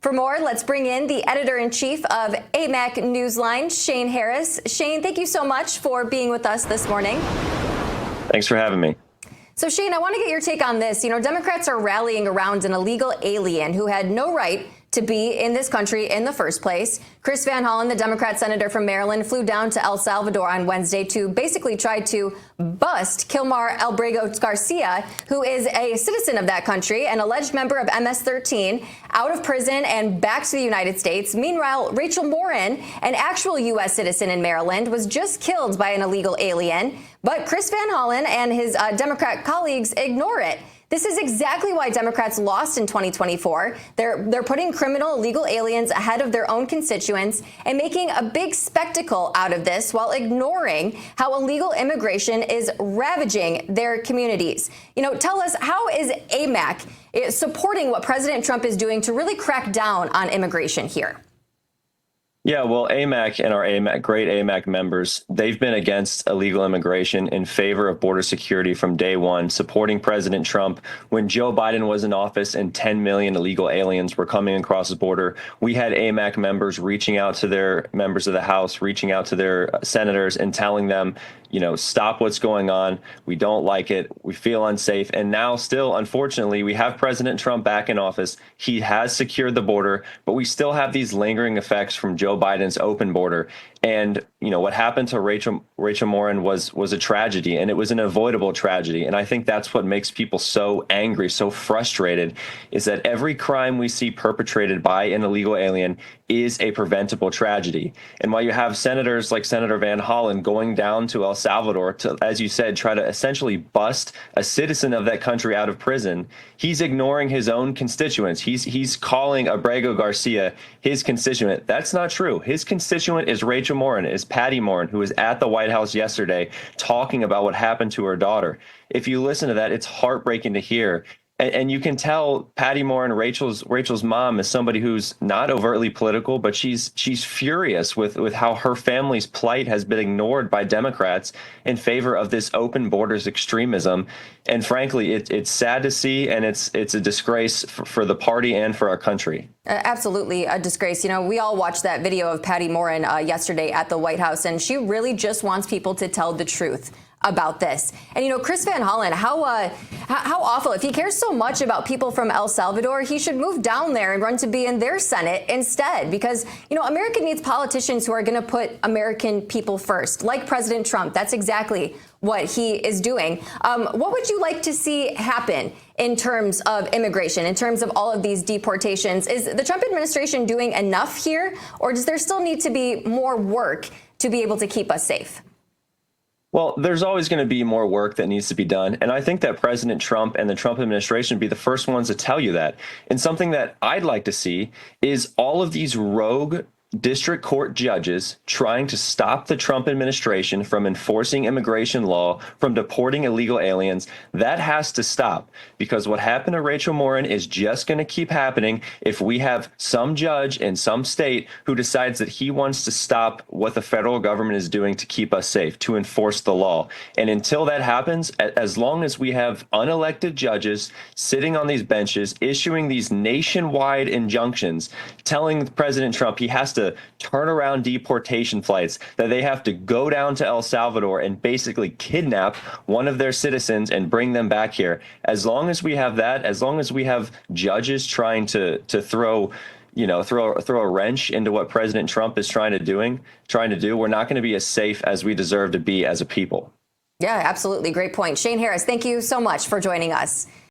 For more, let's bring in the editor-in-chief of AMAC Newsline, Shane Harris. Shane, thank you so much for being with us this morning. Thanks for having me. So, Shane, I want to get your take on this. You know, Democrats are rallying around an illegal alien who had no right to be in this country in the first place. Chris Van Hollen, the Democrat senator from Maryland, flew down to El Salvador on Wednesday to basically try to bust Kilmar Abrego Garcia, who is a citizen of that country, an alleged member of MS-13, out of prison and back to the United States. Meanwhile, Rachel Morin, an actual U.S. citizen in Maryland, was just killed by an illegal alien. But Chris Van Hollen and his Democrat colleagues ignore it. This is exactly why Democrats lost in 2024. They're putting criminal illegal aliens ahead of their own constituents and making a big spectacle out of this while ignoring how illegal immigration is ravaging their communities. You know, tell us, how is AMAC supporting what President Trump is doing to really crack down on immigration here? Yeah, well, AMAC and our great AMAC members, they've been against illegal immigration, in favor of border security from day one, supporting President Trump. When Joe Biden was in office and 10 million illegal aliens were coming across the border, we had AMAC members reaching out to their members of the House, reaching out to their senators and telling them, you know, stop what's going on. We don't like it. We feel unsafe. And now still, unfortunately, we have President Trump back in office. He has secured the border, but we still have these lingering effects from Joe Biden's open border. And, you know, what happened to Rachel Morin was a tragedy, and it was an avoidable tragedy. And I think that's what makes people so angry, so frustrated, is that every crime we see perpetrated by an illegal alien is a preventable tragedy. And while you have senators like Senator Van Hollen going down to El Salvador to, as you said, try to essentially bust a citizen of that country out of prison, he's ignoring his own constituents. He's calling Abrego Garcia his constituent. That's not true. His constituent is Rachel Morin, is Patty Morin, who was at the White House yesterday talking about what happened to her daughter. If you listen to that, it's heartbreaking to hear. And you can tell Patty Morin, Rachel's mom, is somebody who's not overtly political, but she's furious with how her family's plight has been ignored by Democrats in favor of this open borders extremism. And frankly, it's sad to see, and it's a disgrace for the party and for our country. Absolutely a disgrace. You know, we all watched that video of Patty Morin yesterday at the White House, and she really just wants people to tell the truth about this. And, you know, Chris Van Hollen, how awful. If he cares so much about people from El Salvador, he should move down there and run to be in their Senate instead, because, you know, America needs politicians who are going to put American people first, like President Trump. That's exactly what he is doing. What would you like to see happen in terms of immigration, in terms of all of these deportations? Is the Trump administration doing enough here, or does there still need to be more work to be able to keep us safe? Well, there's always going to be more work that needs to be done. And I think that President Trump and the Trump administration be the first ones to tell you that. And something that I'd like to see is all of these rogue district court judges trying to stop the Trump administration from enforcing immigration law, from deporting illegal aliens. That has to stop, because what happened to Rachel Morin is just going to keep happening if we have some judge in some state who decides that he wants to stop what the federal government is doing to keep us safe, to enforce the law. And until that happens, as long as we have unelected judges sitting on these benches, issuing these nationwide injunctions, telling President Trump he has to turn around deportation flights, that they have to go down to El Salvador and basically kidnap one of their citizens and bring them back here. As long as we have that, as long as we have judges trying to throw a wrench into what President Trump is trying to do, we're not going to be as safe as we deserve to be as a people. Yeah, absolutely. Great point. Shane Harris, thank you so much for joining us.